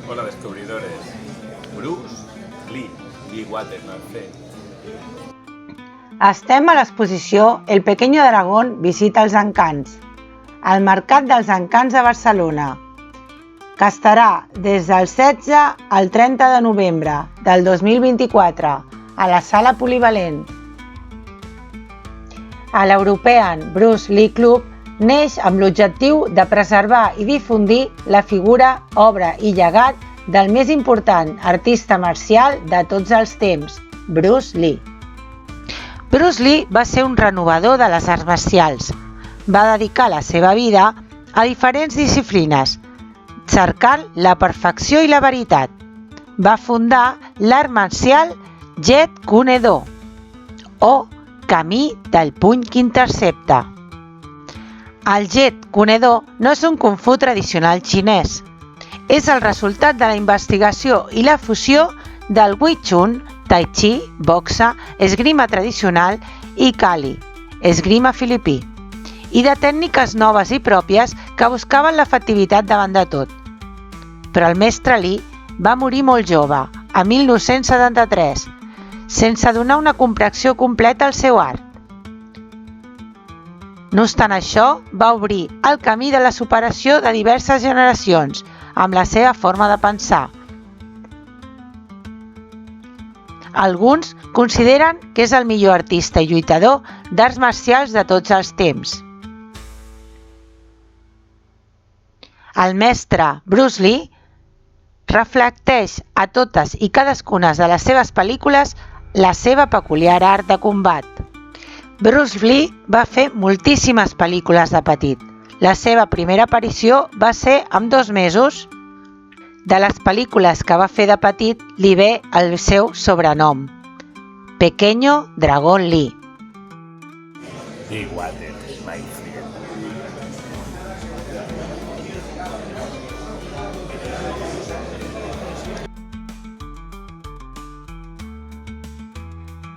Hola, descubridores. Bruce Lee, Lee Waterman. Estem a l'exposició El Pequeño Dragón visita els encants, al Mercat dels Encants de Barcelona, que estarà des del 16 al 30 de novembre del 2024 a la Sala Polivalent. L'European Bruce Lee Club neix amb l'objectiu de preservar i difundir la figura, obra i llegat del més important artista marcial de tots els temps, Bruce Lee. Bruce Lee va ser un renovador de les arts marcials. Va dedicar la seva vida a diferents disciplines, cercant la perfecció i la veritat. Va fundar l'art marcial Jeet Kune Do, o Camí del puny que intercepta. El Jeet Kune Do no és un kung fu tradicional xinès. És el resultat de la investigació i la fusió del Wing Chun, Tai Chi, boxa, esgrima tradicional i Kali, esgrima filipí, i de tècniques noves i pròpies que buscaven l'efectivitat davant de tot. Però el mestre Lee va morir molt jove, a 1973, sense donar una comprensió completa al seu art. No obstant això, va obrir el camí de la superació de diverses generacions amb la seva forma de pensar. Alguns consideren que és el millor artista i lluitador d'arts marcials de tots els temps. El mestre Bruce Lee reflecteix a totes i cadascuna de les seves pel·lícules la seva peculiar art de combat. Bruce Lee va fer moltíssimes pel·lícules de petit. La seva primera aparició va ser amb 2 mesos. De les pel·lícules que va fer de petit li ve el seu sobrenom, Pequeño Dragón Lee. Lee Waters, my friend.